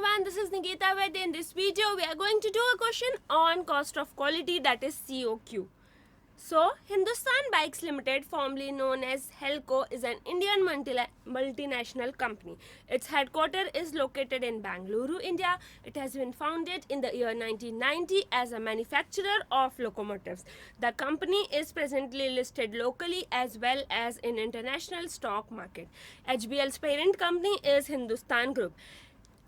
everyone, this is Nikita Ved. In this video, we are going to do a question on cost of quality, that is COQ. So, Hindustan Bikes Limited, formerly known as Helco, is an Indian multinational company. Its headquarters is located in Bangalore, India. It has been founded in the year 1990 as a manufacturer of locomotives. The company is presently listed locally as well as in international stock market. HBL's parent company is Hindustan Group.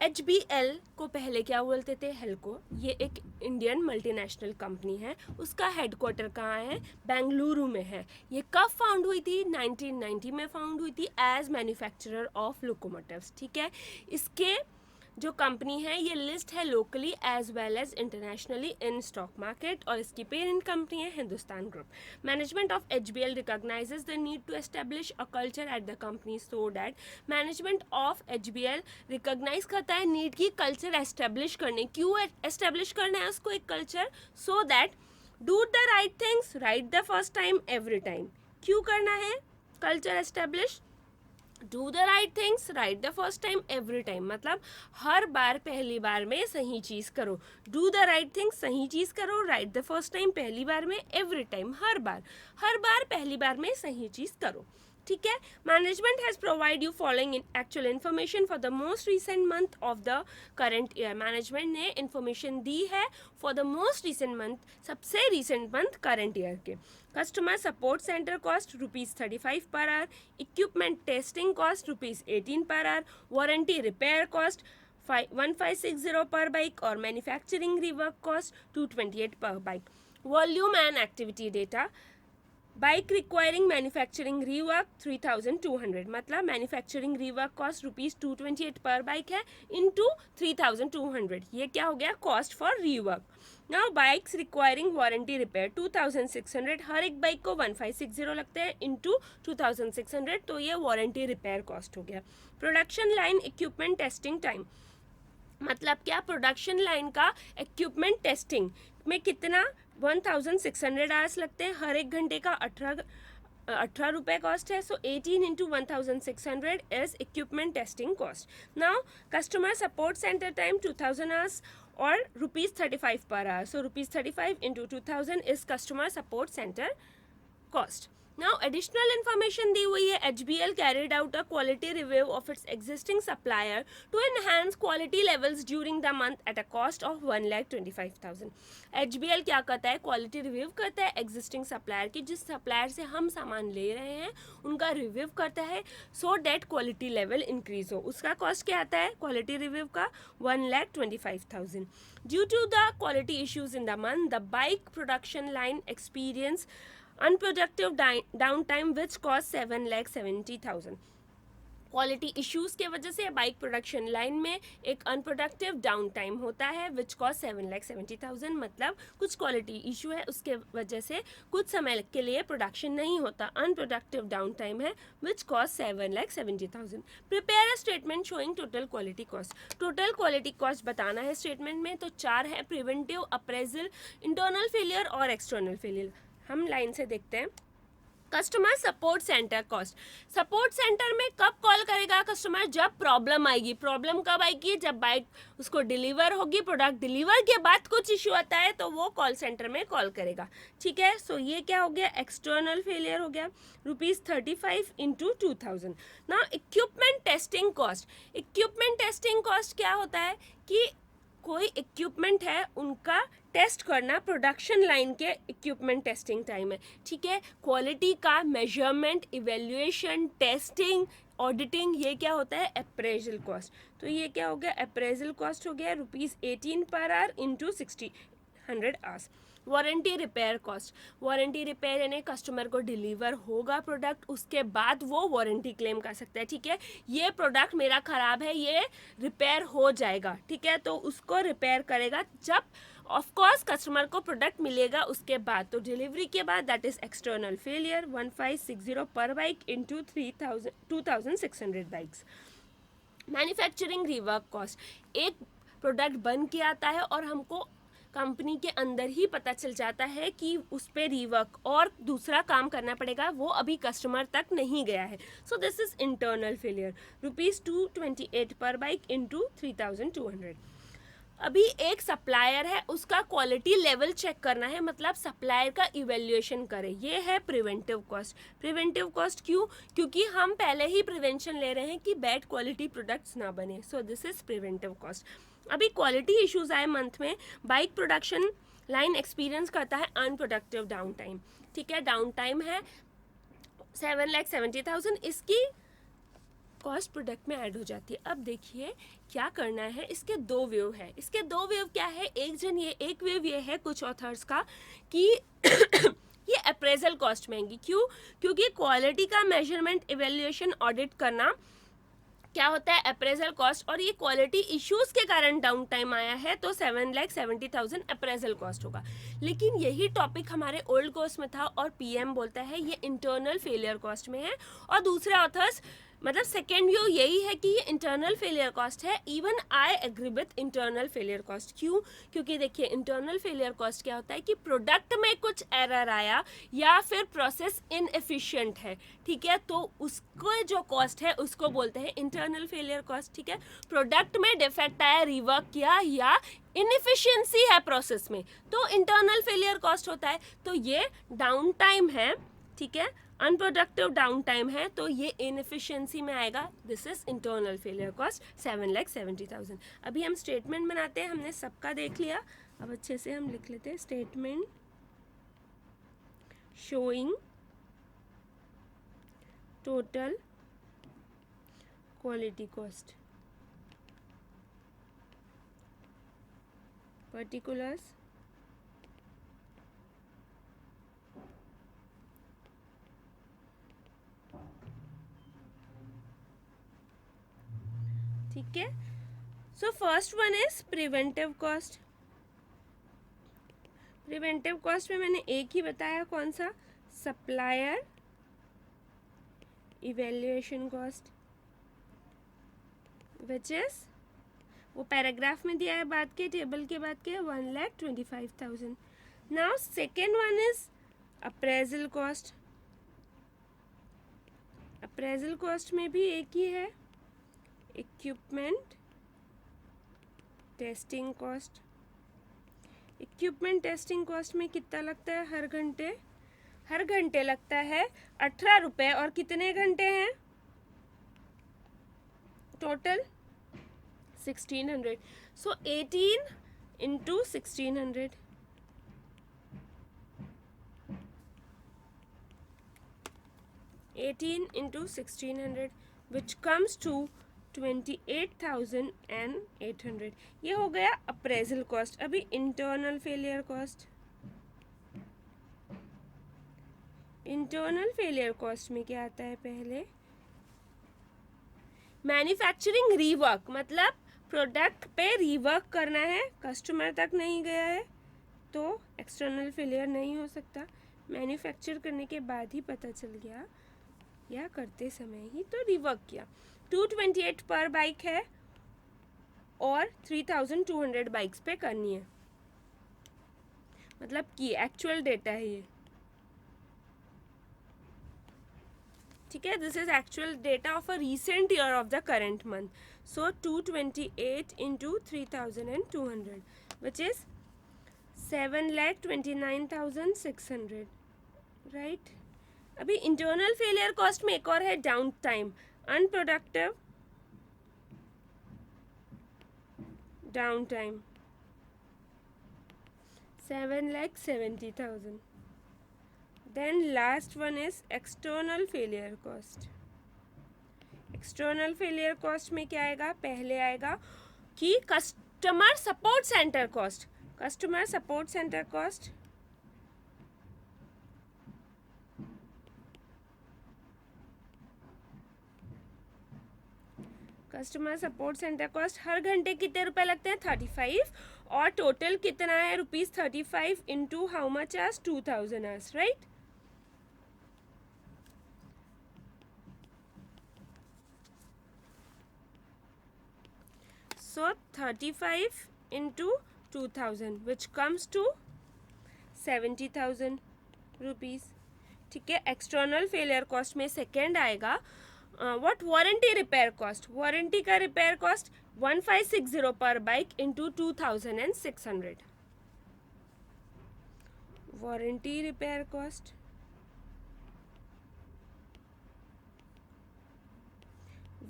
HBL को पहले क्या बोलते थे, हेल्को. ये एक Indian multinational company है. उसका headquarter कहाँ है? बेंगलुरु में है. ये कब फाउंड हुई थी? 1990 में फाउंड हुई थी एज मैन्युफैक्चरर ऑफ लोकोमोटिव्स. ठीक है. इसके जो कंपनी है ये लिस्ट है locally as well as internationally in stock market और इसकी पेरेंट कंपनी है Hindustan group. Management of HBL recognises the need to establish a culture at the company so that management of HBL recognise करता है need की culture establish करने. क्यों establish करना है उसको एक culture? So that do the right things right the first time every time. क्यों करना है culture establish? Do the right things right the first time every time, मतलब हर बार पहली बार में सही चीज़ करो. डू द राइट थिंग्स सही चीज़ करो, राइट द फर्स्ट टाइम पहली बार में, एवरी टाइम हर बार पहली बार में सही चीज़ करो. ठीक है. Management has provide you following actual information for the most recent month of the current year. Management ने इन्फॉर्मेशन दी है for the most recent month, सबसे रिसेंट मंथ करंट ईयर के. Customer support centre cost ₹35 per hour, equipment testing cost ₹18 per hour, warranty repair cost 1560 पर bike और manufacturing rework cost 228 पर bike. Volume and activity data. Bike requiring manufacturing rework 3200, मतलब manufacturing rework cost ₹228 पर bike है into 3200. ये क्या हो गया? Cost for rework. Now bikes requiring warranty repair 2600, हर एक बाइक को 1560 लगते हैं इंटू 2600, तो ये वारंटी रिपेयर कॉस्ट हो गया. Production line equipment testing time, मतलब क्या? प्रोडक्शन लाइन का इक्विपमेंट टेस्टिंग में कितना? 1600 आवर्स लगते हैं. हर एक घंटे का 18 रुपये कॉस्ट है. सो 18 into 1600 is equipment testing cost. Now customer support centre time 2000 hours और ₹35 per hour. So ₹35 into 2000 is customer support centre cost. Now additional information दी हुई है. HBL carried out a quality review of its existing supplier to enhance quality levels during the month at a cost of 1,25,000. HBL क्या करता है? Quality review करता है existing supplier की. जिस supplier से हम सामान ले रहे हैं उनका रिव्यू करता है so that quality level increase हो. उसका कॉस्ट क्या आता है क्वालिटी रिव्यू का? 1,25,000. Due to the quality issues in the month, the bike production line experienced unproductive downtime which cost 7,70,000. Quality issues के वजह से बाइक प्रोडक्शन लाइन में एक अनप्रोडक्टिव डाउन टाइम होता है विच कॉस्ट 7,70,000, मतलब कुछ क्वालिटी इशू है उसके वजह से कुछ समय के लिए प्रोडक्शन नहीं होता. अनप्रोडक्टिव डाउन टाइम है which cost 7,70,000. Prepare a statement showing total quality cost. Total quality cost बताना है स्टेटमेंट में. तो 4 है: प्रिवेंटिव, अप्रेजल, इंटरनल फेलियर और एक्सटर्नल फेलियर. हम लाइन से देखते हैं. Customer support centre cost. Support centre में कब कॉल करेगा कस्टमर? जब प्रॉब्लम आएगी. प्रॉब्लम कब आएगी? जब बाइक उसको डिलीवर होगी. प्रोडक्ट डिलीवर के बाद कुछ इश्यू आता है तो वो कॉल सेंटर में कॉल करेगा. ठीक है. सो ये क्या हो गया? एक्सटर्नल फेलियर हो गया. ₹35 इंटू 2000. ना equipment testing cost. Equipment testing cost क्या होता है कि कोई इक्विपमेंट है उनका टेस्ट करना. प्रोडक्शन लाइन के इक्विपमेंट टेस्टिंग टाइम है. ठीक है. क्वालिटी का मेजरमेंट, इवेल्युएशन, टेस्टिंग, ऑडिटिंग, ये क्या होता है? Appraisal cost. तो ये क्या हो गया? अप्रेजल कॉस्ट हो गया ₹18 per hour into 100 hours. Warranty repair cost. Warranty repair यानी कस्टमर को डिलीवर होगा प्रोडक्ट, उसके बाद वो वारंटी क्लेम कर सकता है. ठीक है. ये प्रोडक्ट मेरा ख़राब है, ये रिपेयर हो जाएगा. ठीक है. तो उसको रिपेयर करेगा जब ऑफ कोर्स कस्टमर को प्रोडक्ट मिलेगा उसके बाद. तो डिलीवरी के बाद दैट इज एक्सटर्नल फेलियर 1560 पर bike into 2600 bikes. Manufacturing rework cost. एक प्रोडक्ट बन के आता है और हमको कंपनी के अंदर ही पता चल जाता है कि उस पर रीवर्क और दूसरा काम करना पड़ेगा, वो अभी कस्टमर तक नहीं गया है. So this is internal failure. ₹228 पर बाइक इंटू 3200. अभी एक सप्लायर है, उसका क्वालिटी लेवल चेक करना है, मतलब सप्लायर का इवेल्युएशन करे. ये है प्रिवेंटिव कॉस्ट. प्रिवेंटिव कॉस्ट क्यों? क्योंकि हम पहले ही प्रिवेंशन ले रहे हैं कि बैड क्वालिटी प्रोडक्ट्स ना बने. So this is preventive cost. अभी क्वालिटी इश्यूज आए मंथ में, बाइक प्रोडक्शन लाइन एक्सपीरियंस करता है अनप्रोडक्टिव डाउन टाइम. ठीक है, डाउन टाइम है 7,70,000. इसकी कॉस्ट प्रोडक्ट में ऐड हो जाती है. अब देखिए क्या करना है. इसके दो वेव है. इसके दो वेव क्या है? एक वेव ये है कुछ ऑथर्स का कि ये अप्रेजल कॉस्ट महंगी. क्यों? क्योंकि क्वालिटी का मेजरमेंट, इवेल्युएशन, ऑडिट करना क्या होता है? Appraisal cost. और ये क्वालिटी इश्यूज के कारण डाउन टाइम आया है, तो 7,70,000 अप्रेजल कॉस्ट होगा. लेकिन यही टॉपिक हमारे ओल्ड कोर्स में था और पीएम बोलता है ये इंटरनल फेलियर कॉस्ट में है. और दूसरे ऑथर्स, मतलब सेकेंड व्यू यही है कि ये इंटरनल फेलियर कॉस्ट है. Even I agree with internal failure cost. क्यों? क्योंकि देखिए इंटरनल फेलियर कॉस्ट क्या होता है कि प्रोडक्ट में कुछ एरर आया या फिर प्रोसेस इनएफिशिएंट है. ठीक है, तो उसको जो कॉस्ट है उसको बोलते हैं इंटरनल फेलियर कॉस्ट. ठीक है, प्रोडक्ट में डिफेक्ट आया, रिवर्क किया, या इनएफिशिएंसी है प्रोसेस में, तो इंटरनल फेलियर कॉस्ट होता है. तो ये डाउन टाइम है. ठीक है, अनप्रोडक्टिव डाउन टाइम है, तो ये इनएफिशिएंसी में आएगा. This is internal failure cost 7,70,000. अभी हम स्टेटमेंट बनाते हैं. हमने सबका देख लिया, अब अच्छे से हम लिख लेते हैं. Statement showing total quality cost, particulars ठीक है. So first one is preventive cost. Preventive cost में मैंने एक ही बताया, कौन सा? Supplier evaluation cost, which is, वो पैराग्राफ में दिया है बाद के, टेबल के बाद के, 1,25,000. Now second one is appraisal cost. Appraisal cost में भी एक ही है, equipment testing cost. Equipment testing cost में कितना लगता है हर घंटे? हर घंटे लगता है 18 रुपये. और कितने घंटे हैं total? 1,600. So 18 into 1,600. 18 into 1,600 which comes to 28,800. ये हो गया अप्रेजल कॉस्ट. अभी internal failure cost. Internal failure cost में क्या आता है? पहले मैन्युफैक्चरिंग रीवर्क, मतलब प्रोडक्ट पे रीवर्क करना है, कस्टमर तक नहीं गया है, तो एक्सटर्नल फेलियर नहीं हो सकता. मैन्युफैक्चर करने के बाद ही पता चल गया या करते समय ही, तो रिवर्क किया. 228 पर बाइक है और 3,200 बाइक्स पे करनी है, मतलब कि एक्चुअल डेटा है ये. ठीक है, this is actual data of a recent year of the current month. So 228 into 3,200 which is 7,29,600. Right. अभी इंटरनल फेलियर कॉस्ट में एक और है down time, unproductive down time 7,70,000. Then last one is external failure cost. External failure cost में क्या आएगा? पहले आएगा कि customer support centre cost. Customer support centre cost customer support centre cost हर घंटे कितने रुपए लगते हैं? 35. और टोटल कितना है? ₹35 into how much hours? 2,000 hours. Right. So 35 into 2000 which comes to 70,000 rupees. ठीक है. एक्सटर्नल फेलियर कॉस्ट में सेकेंड आएगा what warranty repair cost. Warranty का रिपेयर कॉस्ट 1560 पर bike into 2600. Warranty repair cost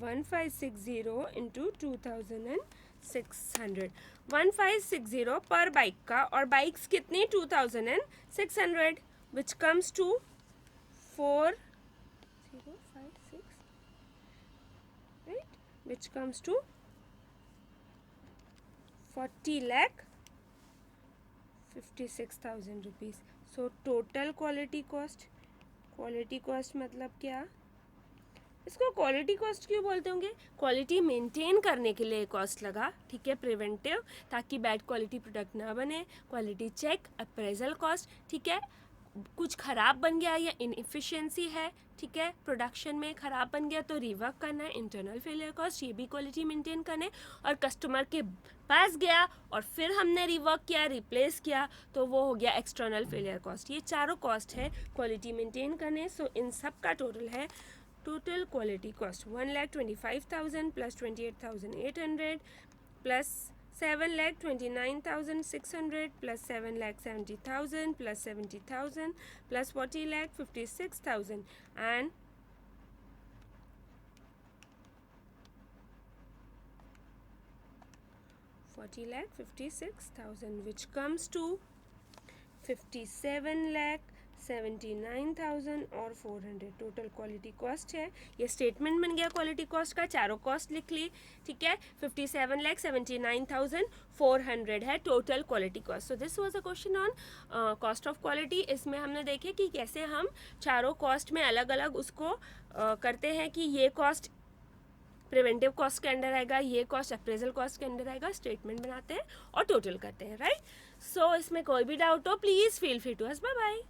1560 into 2600. 1560 पर बाइक का, और बाइक्स कितनी 2600 which comes to 4056, right, which comes to 40,56,000 rupees. So total quality cost मतलब क्या, इसको क्वालिटी कॉस्ट क्यों बोलते होंगे? क्वालिटी मेंटेन करने के लिए कॉस्ट लगा. ठीक है, प्रिवेंटिव, ताकि बैड क्वालिटी प्रोडक्ट ना बने. Quality check, appraisal cost. ठीक है, कुछ ख़राब बन गया या इनएफिशिएंसी है, ठीक है, प्रोडक्शन में ख़राब बन गया तो रिवर्क करना है. इंटरनल फेलियर कॉस्ट, ये भी क्वालिटी मेंटेन करने. और कस्टमर के पास गया और फिर हमने रिवर्क किया, रिप्लेस किया, तो वो हो गया एक्सटर्नल फेलियर कॉस्ट. ये चारों कॉस्ट है क्वालिटी मेंटेन करने. सो इन सब का टोटल है total quality cost 1,25,000 plus 28,800 plus 7,29,600 plus 7,70,000 plus 70,000 plus 40,56,000 and 40,56,000 which comes to 57,79,400 total quality cost है. ये स्टेटमेंट बन गया क्वालिटी कॉस्ट का. चारों कॉस्ट लिख ली. ठीक है, 57,79,400 है total quality cost. So this was a question on cost of quality. इसमें हमने देखे कि कैसे हम चारों कॉस्ट में अलग अलग उसको करते हैं कि ये कॉस्ट प्रिवेंटिव कॉस्ट के अंडर आएगा, ये कॉस्ट अप्रेजल कॉस्ट के अंडर आएगा. स्टेटमेंट बनाते हैं और टोटल करते हैं, राइट. सो इसमें कोई भी डाउट हो please feel free to us. Bye bye.